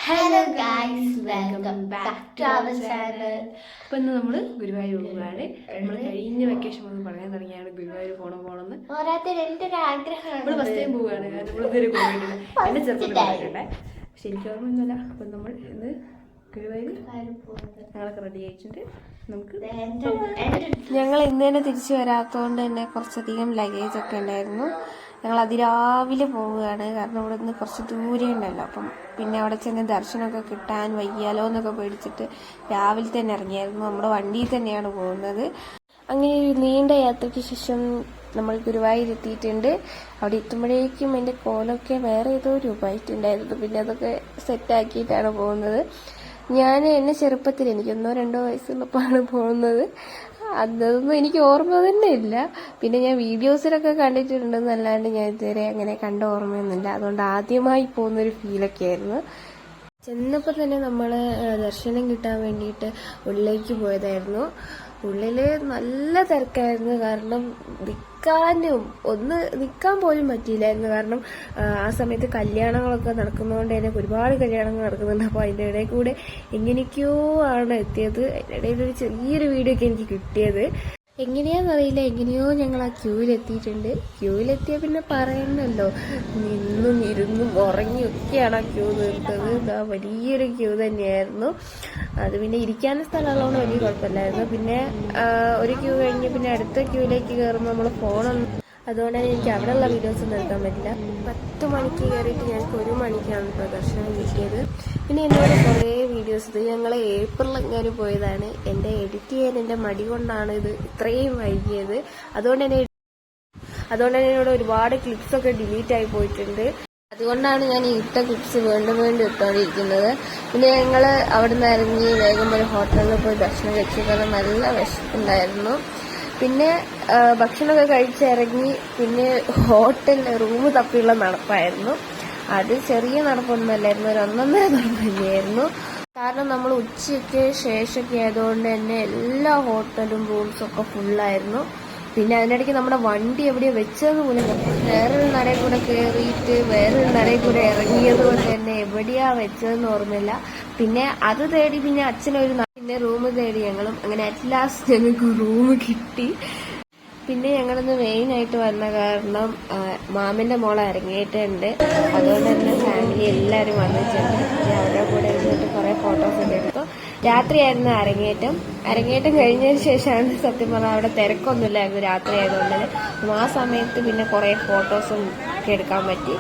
Hello guys, welcome back to our channel. അപ്പോൾ ഇന്ന് നമ്മൾ ഗുരുവായൂർ പോവുകയാണ്. നമ്മൾ കഴിഞ്ഞ വെക്കേഷൻ മുതൽ പറയാൻ തുടങ്ങിയാണ് ഗുരുവായൂർ പോകണമെന്ന്. നമ്മൾ ഫസ്റ്റ് ടൈം പോവുകയാണ്. നമ്മൾ ഇതുവരെ പോയിട്ടില്ല. എൻ്റെ ചെറുപ്പം പോയിട്ടുണ്ട്, പക്ഷെ എനിക്ക് ഓർമ്മയൊന്നുമില്ല. അപ്പം നമ്മൾ ഇന്ന് ഗുരുവായൂർ ഞങ്ങളൊക്കെ റെഡി ആയിട്ടുണ്ട്. നമുക്ക് ഞങ്ങൾ ഇന്ന് തന്നെ തിരിച്ചു വരാത്തതുകൊണ്ട് തന്നെ കുറച്ചധികം ലഗേജ് ഒക്കെ ഉണ്ടായിരുന്നു. ഞങ്ങൾ അതിരാവിലെ പോവുകയാണ്, കാരണം ഇവിടെ നിന്ന് കുറച്ച് ദൂരെ ഉണ്ടല്ലോ. അപ്പം പിന്നെ അവിടെ ചെന്ന് ദർശനമൊക്കെ കിട്ടാൻ വയ്യാലോ എന്നൊക്കെ പേടിച്ചിട്ട് രാവിലെ തന്നെ ഇറങ്ങിയായിരുന്നു. നമ്മുടെ വണ്ടിയിൽ തന്നെയാണ് പോകുന്നത്. അങ്ങനെ ഒരു നീണ്ട യാത്രയ്ക്ക് ശേഷം നമ്മൾ ഗുരുവായൂർ എത്തിയിട്ടുണ്ട്. അവിടെ എത്തുമ്പോഴേക്കും എൻ്റെ കോലൊക്കെ വേറെ ഏതോ രൂപമായിട്ടുണ്ടായിരുന്നു. പിന്നെ അതൊക്കെ സെറ്റാക്കിയിട്ടാണ് പോകുന്നത്. എന്നെ ചെറുപ്പത്തിൽ എനിക്ക് 1-2 വയസ്സുള്ളപ്പോഴാണ് പോകുന്നത്. അതൊന്നും എനിക്ക് ഓർമ്മ തന്നെ ഇല്ല. പിന്നെ ഞാൻ വീഡിയോസിലൊക്കെ കണ്ടിട്ടുണ്ടെന്നല്ലാണ്ട് ഞാൻ ഇതുവരെ അങ്ങനെ കണ്ട ഓർമ്മയൊന്നുമില്ല. അതുകൊണ്ട് ആദ്യമായി പോകുന്നൊരു ഫീലൊക്കെ ആയിരുന്നു. ചെന്നപ്പോൾ തന്നെ നമ്മൾ ദർശനം കിട്ടാൻ വേണ്ടിയിട്ട് ഉള്ളിലേക്ക് പോയതായിരുന്നു. ഉള്ളിൽ നല്ല തിരക്കായിരുന്നു, കാരണം നിൽക്കാൻ പോലും പറ്റിയില്ലായിരുന്നു. കാരണം ആ സമയത്ത് കല്യാണങ്ങളൊക്കെ നടക്കുന്നതുകൊണ്ട് തന്നെ ഒരുപാട് കല്യാണങ്ങൾ നടക്കുന്നുണ്ട്. അപ്പോൾ അതിൻ്റെ ഇടയിൽ കൂടെ എങ്ങനെയൊക്കെയോ ആണ് എത്തിയത്. അതിൻ്റെ ഇടയിൽ ഒരു ചെറിയൊരു വീഡിയോ ഒക്കെ എനിക്ക് കിട്ടിയത്. എങ്ങനെയാണെന്നറിയില്ല, എങ്ങനെയോ ഞങ്ങൾ ആ ക്യൂവിലെത്തിയിട്ടുണ്ട്. ക്യൂവിലെത്തിയ പിന്നെ പറയണല്ലോ, നിന്നും ഇരുന്നും ഉറങ്ങിയൊക്കെയാണ് ആ ക്യൂ നിർത്തത്. ഇതാ വലിയൊരു ക്യൂ തന്നെയായിരുന്നു. അത് പിന്നെ ഇരിക്കാനും സ്ഥലമുള്ളതുകൊണ്ട് വലിയ കുഴപ്പമില്ലായിരുന്നു. പിന്നെ ഒരു ക്യൂ കഴിഞ്ഞ് പിന്നെ അടുത്ത ക്യൂവിലേക്ക് കയറുമ്പോൾ നമ്മൾ ഫോണൊന്നും, അതുകൊണ്ട് തന്നെ എനിക്ക് അവിടെയുള്ള വീഡിയോസ് ഒന്നും എടുക്കാൻ പറ്റില്ല. 10 മണിക്ക് കയറിയിട്ട് ഞങ്ങൾക്ക് 1 മണിക്കാണ് പ്രദർശനം കിട്ടിയത്. പിന്നെ എന്നോട് കുറേ വീഡിയോസ്, ഇത് ഞങ്ങൾ ഏപ്രിൽ എങ്ങാനും പോയതാണ്. എൻ്റെ എഡിറ്റ് ചെയ്യാൻ എൻ്റെ മടി കൊണ്ടാണ് ഇത് ഇത്രയും വൈകിയത്. അതുകൊണ്ട് തന്നെ എന്നോട് ഒരുപാട് ക്ലിപ്സൊക്കെ ഡിലീറ്റ് ആയി പോയിട്ടുണ്ട്. അതുകൊണ്ടാണ് ഞാൻ ഈ ഇട്ട ക്ലിപ്സ് വീണ്ടും ഇട്ടുകൊണ്ടിരിക്കുന്നത്. പിന്നെ ഞങ്ങൾ അവിടെ നിന്ന് ഇറങ്ങി വേഗം ഒരു ഹോട്ടലിൽ പോയി ഭക്ഷണം കഴിച്ചു, കാരണം നല്ല വിശപ്പുണ്ടായിരുന്നു. പിന്നെ ഭക്ഷണമൊക്കെ കഴിച്ചിറങ്ങി പിന്നെ ഹോട്ടലിൽ റൂം തപ്പിയുള്ള നടപ്പായിരുന്നു. അത് ചെറിയ നടപ്പൊന്നുമല്ലായിരുന്നു, ഒരു 1.5 നടപ്പ് തന്നെയായിരുന്നു. കാരണം നമ്മൾ ഉച്ചയ്ക്ക് ശേഷമൊക്കെ ആയതുകൊണ്ട് തന്നെ എല്ലാ ഹോട്ടലും റൂംസൊക്കെ ഫുള്ളായിരുന്നു. പിന്നെ അതിനിടയ്ക്ക് നമ്മുടെ വണ്ടി എവിടെയോ വെച്ചതെന്ന് പോലും വേറൊരു നടയിൽ കൂടെ കയറിയിട്ട് വേറൊരു നടയിൽ കൂടെ ഇറങ്ങിയത് കൊണ്ട് തന്നെ എവിടെയാ വെച്ചതെന്ന് ഓർമ്മയില്ല. പിന്നെ അത് തേടി പിന്നെ അച്ഛനൊരു പിന്നെ റൂം തേടി ഞങ്ങളും അങ്ങനെ അറ്റ് ലാസ്റ്റ് ഞങ്ങൾക്ക് റൂം കിട്ടി. പിന്നെ ഞങ്ങളിന്ന് മെയിനായിട്ട് വന്ന കാരണം മാമൻ്റെ മോളെ അരങ്ങേറ്റുണ്ട്. അതുകൊണ്ട് തന്നെ ഫാമിലി എല്ലാവരും വന്നിട്ടുണ്ട്. അവരുടെ കൂടെ ഇരുന്നിട്ട് കുറേ ഫോട്ടോസൊക്കെ എടുത്തു. രാത്രിയായിരുന്നു അരങ്ങേറ്റം കഴിഞ്ഞതിന് ശേഷമാണ് സത്യം പറഞ്ഞാൽ അവിടെ തിരക്കൊന്നുമില്ലായിരുന്നു രാത്രി ആയതുകൊണ്ട്. ആ സമയത്ത് പിന്നെ കുറേ ഫോട്ടോസും ഒക്കെ എടുക്കാൻ പറ്റി.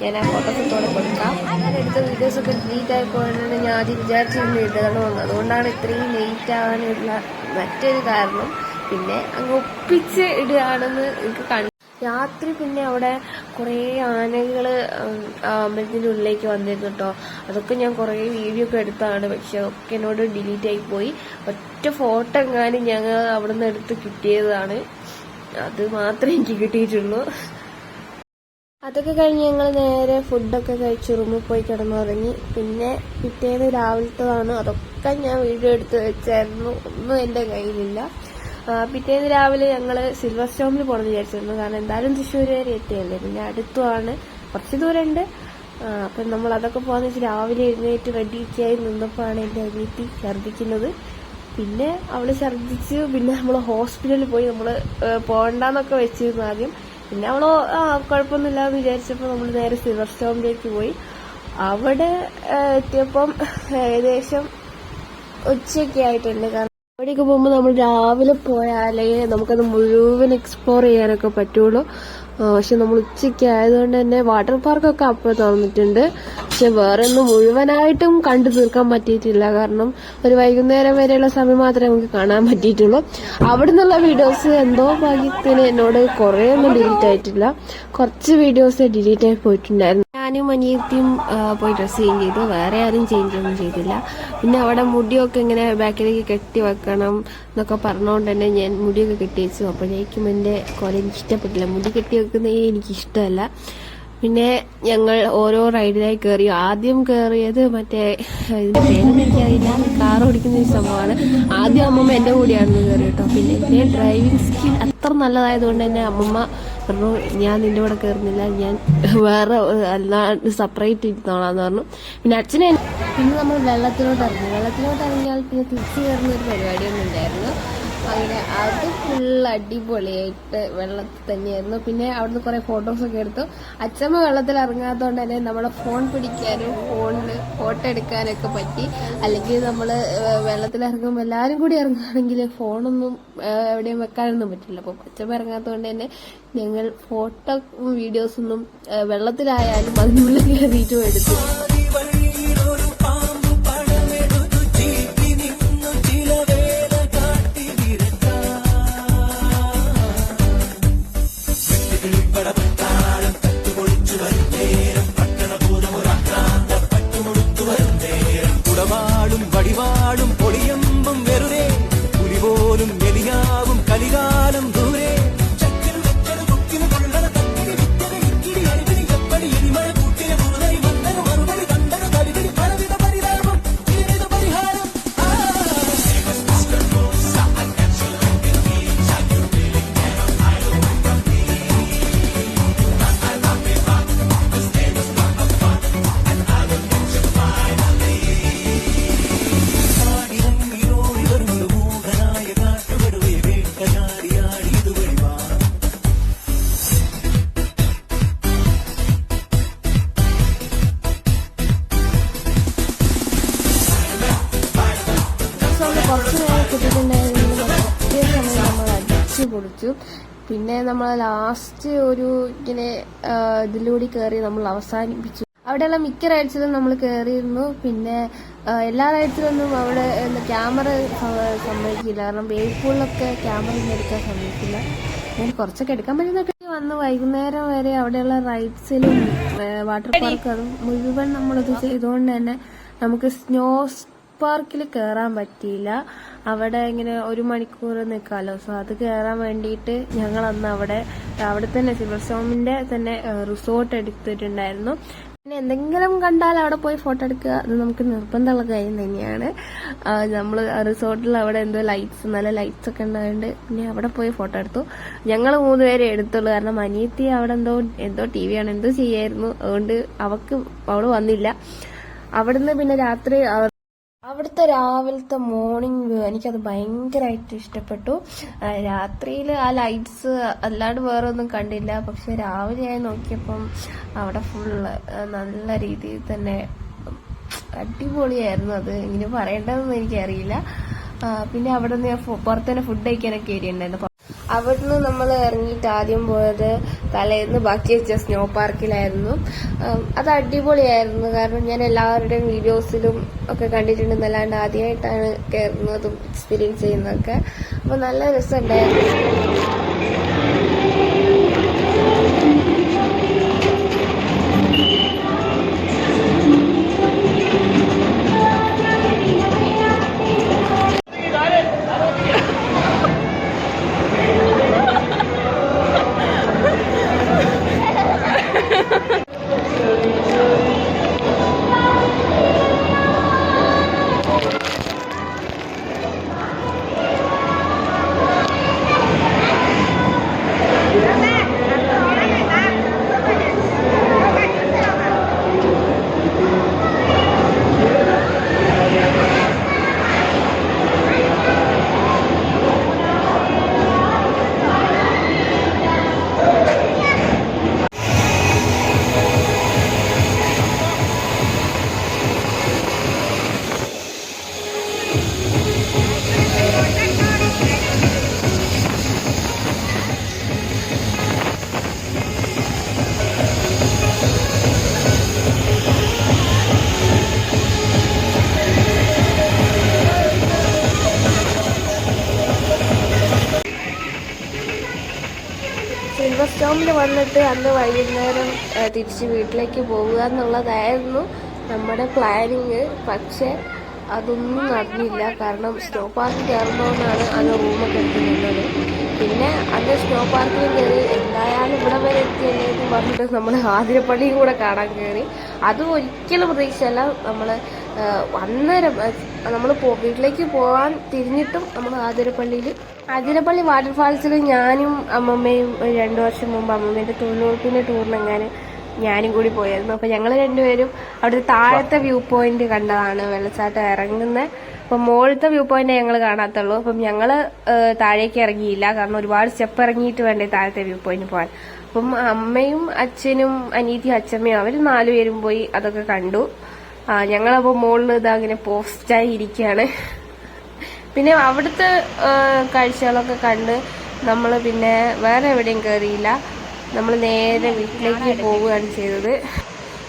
ഞാൻ ആ ഫോട്ടോസൊക്കെ ഇവിടെ കൊടുക്കാം. ഞാൻ എടുത്ത വീഡിയോസൊക്കെ ഡിലീറ്റ് ആയിപ്പോയാണ് ഞാൻ ആദ്യം വിചാരിച്ചിരുന്നു ഇടണം വന്നു. അതുകൊണ്ടാണ് ഇത്രയും ലേറ്റ് ആവാനുള്ള മറ്റൊരു കാരണം. പിന്നെ അങ്ങ് ഒപ്പിച്ച് ഇടുകയാണെന്ന് എനിക്ക് രാത്രി പിന്നെ അവിടെ കുറേ ആനകൾ അമ്പലത്തിൻ്റെ ഉള്ളിലേക്ക് വന്നിരുന്നു കേട്ടോ. അതൊക്കെ ഞാൻ കുറേ വീഡിയോ ഒക്കെ എടുത്താണ്, പക്ഷെ അതൊക്കെ എന്നോട് ഡിലീറ്റ് ആയി പോയി. ഒറ്റ ഫോട്ടോ എങ്ങാനും ഞങ്ങൾ അവിടെ നിന്ന് എടുത്ത് കിട്ടിയതാണ്, അത് മാത്രമേ എനിക്ക് കിട്ടിയിട്ടുള്ളൂ. അതൊക്കെ കഴിഞ്ഞ് ഞങ്ങൾ നേരെ ഫുഡൊക്കെ കഴിച്ച് റൂമിൽ പോയി കിടന്നുറങ്ങി. പിന്നെ പിറ്റേന്ന് രാവിലത്തതാണ്, അതൊക്കെ ഞാൻ വീഡിയോ എടുത്ത് വെച്ചായിരുന്നു, ഒന്നും എൻ്റെ കയ്യിലില്ല. പിറ്റേന്ന് രാവിലെ ഞങ്ങൾ സിൽവർ സ്റ്റോമിൽ പോകണമെന്ന് വിചാരിച്ചിരുന്നു, കാരണം എന്തായാലും തൃശ്ശൂർ വരെ എത്തിയല്ലേ, പിന്നെ അടുത്തുമാണ്, കുറച്ച് ദൂരമുണ്ട്. അപ്പം നമ്മൾ അതൊക്കെ പോകാന്ന് വെച്ചാൽ രാവിലെ എഴുന്നേറ്റ് റെഡിയൊക്കെയായി നിന്നപ്പോഴാണ് എൻ്റെ അനിയത്തി ഛർദ്ദിക്കുന്നത്. പിന്നെ അവൾ ഛർദ്ദിച്ച് പിന്നെ നമ്മൾ ഹോസ്പിറ്റലിൽ പോയി. നമ്മൾ പോകണ്ടെന്നൊക്കെ വെച്ചിരുന്നു ആദ്യം. പിന്നെ അവൾ കുഴപ്പമൊന്നുമില്ലാന്ന് വിചാരിച്ചപ്പോൾ നമ്മൾ നേരെ സിൽവർ സ്റ്റോമിലേക്ക് പോയി. അവിടെ എത്തിയപ്പം ഏകദേശം ഉച്ചയൊക്കെ ആയിട്ടുണ്ട്. കാരണം അവിടേക്ക് പോകുമ്പോൾ നമ്മൾ രാവിലെ പോയാലേ നമുക്കത് മുഴുവൻ എക്സ്പ്ലോർ ചെയ്യാനൊക്കെ പറ്റുള്ളൂ. പക്ഷെ നമ്മൾ ഉച്ചയ്ക്ക് ആയതുകൊണ്ട് തന്നെ വാട്ടർ പാർക്കൊക്കെ അപ്പോൾ തുറന്നിട്ടുണ്ട്, പക്ഷെ വേറെ ഒന്നും മുഴുവനായിട്ടും കണ്ടു തീർക്കാൻ പറ്റിയിട്ടില്ല. കാരണം ഒരു വൈകുന്നേരം വരെയുള്ള സമയം മാത്രമേ നമുക്ക് കാണാൻ പറ്റിയിട്ടുള്ളൂ. അവിടെ നിന്നുള്ള വീഡിയോസ് എന്തോ ഭാഗ്യത്തിന് എന്നോട് കുറേ ഒന്നും ഡിലീറ്റ് ആയിട്ടില്ല, കുറച്ച് വീഡിയോസ് ഡിലീറ്റ് ആയി പോയിട്ടുണ്ടായിരുന്നു. ഞാനും അനിയത്തിയും പോയി ഡ്രസ്സ് ചേഞ്ച് ചെയ്തു, വേറെ ആരും ചേഞ്ച് ഒന്നും ചെയ്തില്ല. പിന്നെ അവിടെ മുടിയൊക്കെ ഇങ്ങനെ ബാക്കിലേക്ക് കെട്ടി വെക്കണം എന്നൊക്കെ പറഞ്ഞുകൊണ്ട് തന്നെ ഞാൻ മുടിയൊക്കെ കെട്ടി വെച്ചു. അപ്പോഴേക്കും എൻ്റെ കോല എനിക്ക് ഇഷ്ടപ്പെട്ടില്ല, മുടി കെട്ടി വെക്കുന്നതേ എനിക്കിഷ്ടമല്ല. പിന്നെ ഞങ്ങൾ ഓരോ റൈഡിലായി കയറി. ആദ്യം കയറിയത് മറ്റേ ഇതിന്റെ പേരൊന്നും എനിക്കറിയില്ല, കാർ ഓടിക്കുന്ന ഒരു സംഭവമാണ്. ആദ്യം അമ്മമ്മ എന്റെ കൂടെയാണെന്ന് കയറി കേട്ടോ. പിന്നെ എന്റെ ഡ്രൈവിംഗ് സ്കിൽ അത്ര നല്ലതായതുകൊണ്ട് തന്നെ അമ്മമ്മ പറഞ്ഞു, ഞാൻ നിന്റെ കൂടെ കയറുന്നില്ല, ഞാൻ വേറെ സെപ്പറേറ്റ് ഇരുന്നോളാന്ന് പറഞ്ഞു. പിന്നെ അച്ഛനെ പിന്നെ നമ്മൾ വെള്ളത്തിലോട്ട് ഇറങ്ങിയാൽ പിന്നെ തിരിച്ചു കയറുന്ന ഒരു പരിപാടിയൊന്നും ഉണ്ടായിരുന്നു. അങ്ങനെ അത് ഫുൾ അടിപൊളിയായിട്ട് വെള്ളത്തിൽ തന്നെയായിരുന്നു. പിന്നെ അവിടുന്ന് കുറെ ഫോട്ടോസൊക്കെ എടുത്തു. അച്ഛമ്മ വെള്ളത്തിൽ ഇറങ്ങാത്തതുകൊണ്ട് തന്നെ നമ്മളെ ഫോൺ പിടിക്കാനും ഫോണിൽ ഫോട്ടോ എടുക്കാനൊക്കെ പറ്റി. അല്ലെങ്കിൽ നമ്മൾ വെള്ളത്തിൽ ഇറങ്ങുമ്പോൾ എല്ലാവരും കൂടി ഇറങ്ങുകയാണെങ്കിൽ ഫോണൊന്നും എവിടെയും വെക്കാനൊന്നും പറ്റില്ല. അപ്പോൾ അച്ഛമ്മ ഇറങ്ങാത്തതുകൊണ്ട് തന്നെ ഞങ്ങൾ ഫോട്ടോ വീഡിയോസൊന്നും വെള്ളത്തിലായാലും അതിനുള്ളിൽ കയറിയിട്ടും എടുത്തു. വടിവാളും പൊടിയമ്പും വെറുതെ പുലി പോലും മെലിയാവും കലികാലം ദൂരെ കുറച്ച് നേരം കിട്ടിയിട്ടുണ്ടായിരുന്നു. ഒറ്റ സമയം നമ്മൾ അടിച്ചു പൊളിച്ചു. പിന്നെ നമ്മൾ ലാസ്റ്റ് ഒരു ഇങ്ങനെ ഇതിലൂടെ കയറി നമ്മൾ അവസാനിപ്പിച്ചു. അവിടെയുള്ള മിക്ക റൈഡ്സിലും നമ്മൾ കയറിയിരുന്നു. പിന്നെ എല്ലാ റൈഡ്സിലൊന്നും അവിടെ ക്യാമറ സമ്മതിക്കില്ല, കാരണം വേവ് പൂളിലൊക്കെ ക്യാമറ ഒന്നും എടുക്കാൻ സമ്മതിക്കില്ല. അങ്ങനെ കുറച്ചൊക്കെ എടുക്കാൻ പറ്റുന്നൊക്കെ വന്ന് വൈകുന്നേരം വരെ അവിടെയുള്ള റൈഡ്സിലും വാട്ടർ പാർക്ക് അതും മുഴുവൻ നമ്മളിത് ചെയ്തുകൊണ്ട് തന്നെ നമുക്ക് സ്നോ പാർക്കിൽ കയറാൻ പറ്റിയില്ല. അവിടെ ഇങ്ങനെ 1 മണിക്കൂർ നിൽക്കാമല്ലോ. സോ അത് കയറാൻ വേണ്ടിയിട്ട് ഞങ്ങൾ അന്ന് അവിടെ തന്നെ സിൽവർ സ്റ്റോമിന്റെ തന്നെ റിസോർട്ട് എടുത്തിട്ടുണ്ടായിരുന്നു. പിന്നെ എന്തെങ്കിലും കണ്ടാൽ അവിടെ പോയി ഫോട്ടോ എടുക്കുക, അത് നമുക്ക് നിർബന്ധമുള്ള കാര്യം തന്നെയാണ്. നമ്മൾ റിസോർട്ടിൽ അവിടെ എന്തോ നല്ല ലൈറ്റ്സ് ഒക്കെ ഉണ്ടായതുകൊണ്ട് പിന്നെ അവിടെ പോയി ഫോട്ടോ എടുത്തു. ഞങ്ങൾ 3 പേരെ എടുത്തുള്ളൂ, കാരണം അനിയത്തി അവിടെ എന്തോ ടി വി ആണ് എന്തോ ചെയ്യായിരുന്നു. അതുകൊണ്ട് അവള് വന്നില്ല. അവിടുന്ന് പിന്നെ രാത്രി അവിടുത്തെ രാവിലത്തെ മോർണിംഗ് വ്യൂ എനിക്കത് ഭയങ്കരമായിട്ട് ഇഷ്ടപ്പെട്ടു. രാത്രിയിൽ ആ ലൈറ്റ്സ് അല്ലാണ്ട് വേറെ ഒന്നും കണ്ടില്ല. പക്ഷെ രാവിലെയായി നോക്കിയപ്പം അവിടെ ഫുള്ള് നല്ല രീതിയിൽ തന്നെ അടിപൊളിയായിരുന്നു. അത് ഇങ്ങനെ പറയേണ്ടതെന്ന് എനിക്കറിയില്ല. പിന്നെ അവിടെ നിന്ന് പുറത്തുതന്നെ ഫുഡ് കഴിക്കാനൊക്കെ ഏരിയുണ്ടായിരുന്നു. അവിടുന്ന് നമ്മൾ ഇറങ്ങിയിട്ട് ആദ്യം പോയത് തലേന്ന് ബാക്കി വെച്ച സ്നോ പാർക്കിലായിരുന്നു. അത് അടിപൊളിയായിരുന്നു, കാരണം ഞാൻ എല്ലാവരുടെയും വീഡിയോസിലും ഒക്കെ കണ്ടിട്ടുണ്ടെന്നല്ലാണ്ട് ആദ്യമായിട്ടാണ് കയറുന്നതും എക്സ്പീരിയൻസ് ചെയ്യുന്നതൊക്കെ. അപ്പോൾ നല്ല രസമുണ്ടായിരുന്നു. സിൽവർ സ്റ്റോമിൽ വന്നിട്ട് അന്ന് വൈകുന്നേരം തിരിച്ച് വീട്ടിലേക്ക് പോവുക എന്നുള്ളതായിരുന്നു നമ്മുടെ പ്ലാനിങ്. പക്ഷെ അതൊന്നും നടന്നില്ല, കാരണം സ്നോ പാർക്ക് കയറുമ്പോഴാണ് അന്ന് റൂമൊക്കെ എടുത്ത് നിന്നത്. പിന്നെ അത് സ്നോ പാർക്കിലും കയറി. എന്തായാലും ഇവിടെ വരെ എത്തിയല്ലേ എന്ന് പറഞ്ഞിട്ട് നമ്മൾ ആതിരപ്പള്ളിയും കൂടെ കാണാൻ കയറി. അതും ഒരിക്കലും പ്രതീക്ഷയല്ല. നമ്മൾ അന്നേരം നമ്മൾ വീട്ടിലേക്ക് പോകാൻ തിരിഞ്ഞിട്ടും നമ്മൾ ആതിരപ്പള്ളി വാട്ടർഫാൾസിൽ ഞാനും അമ്മമ്മയും 2 വർഷം മുമ്പ് അമ്മമ്മേൻ്റെ തൊഴിലുറപ്പിൻ്റെ ടൂറിനെങ്ങാനും ഞാനും കൂടി പോയായിരുന്നു. അപ്പം ഞങ്ങൾ രണ്ടുപേരും അവിടെ താഴത്തെ വ്യൂ പോയിന്റ് കണ്ടതാണ്, വെള്ളച്ചാട്ടം ഇറങ്ങുന്നത്. അപ്പം മുകളിലത്തെ വ്യൂ പോയിന്റ് ഞങ്ങൾ കാണാത്തുള്ളൂ. അപ്പം ഞങ്ങൾ താഴേക്ക് ഇറങ്ങിയില്ല, കാരണം ഒരുപാട് സ്റ്റെപ്പ് ഇറങ്ങിയിട്ട് വേണ്ടേ താഴത്തെ വ്യൂ പോയിന്റ് പോകാൻ. അപ്പം അമ്മയും അച്ഛനും അനീതിയും അച്ഛമ്മയും അവർ 4 പേരും പോയി അതൊക്കെ കണ്ടു. ഞങ്ങളപ്പോൾ മുകളിൽ ഇതങ്ങനെ പോസ്റ്റായി ഇരിക്കുകയാണ്. പിന്നെ അവിടുത്തെ കാഴ്ചകളൊക്കെ കണ്ട് നമ്മൾ പിന്നെ വേറെ എവിടെയും കയറിയില്ല. നമ്മൾ നേരെ വീട്ടിലേക്ക് പോവുകയാണ് ചെയ്തത്.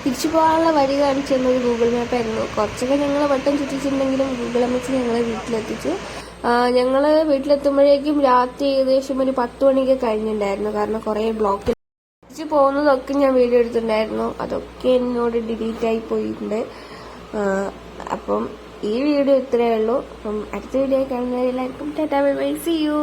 തിരിച്ചു പോകാനുള്ള വഴി കാണിച്ചു തന്നത് ഗൂഗിൾ മാപ്പായിരുന്നു. കുറച്ചൊക്കെ ഞങ്ങൾ വട്ടം ചുറ്റിച്ചിട്ടുണ്ടെങ്കിലും ഗൂഗിൾ അമ്മച്ച് ഞങ്ങളെ വീട്ടിലെത്തിച്ചു. ഞങ്ങൾ വീട്ടിലെത്തുമ്പോഴേക്കും രാത്രി ഏകദേശം ഒരു 10 മണിയൊക്കെ കഴിഞ്ഞിട്ടുണ്ടായിരുന്നു, കാരണം കുറേ ബ്ലോക്കിൽ തിരിച്ചു പോകുന്നതൊക്കെ ഞാൻ വീഡിയോ എടുത്തിട്ടുണ്ടായിരുന്നു. അതൊക്കെ എന്നോട് ഡിലീറ്റ് ആയി പോയിട്ടുണ്ട്. അപ്പം ഈ വീഡിയോ ഇത്രയേ ഉള്ളൂ. അപ്പം അടുത്ത വീഡിയോ കാണുന്നവരെല്ലാവർക്കും tata bye bye, see U.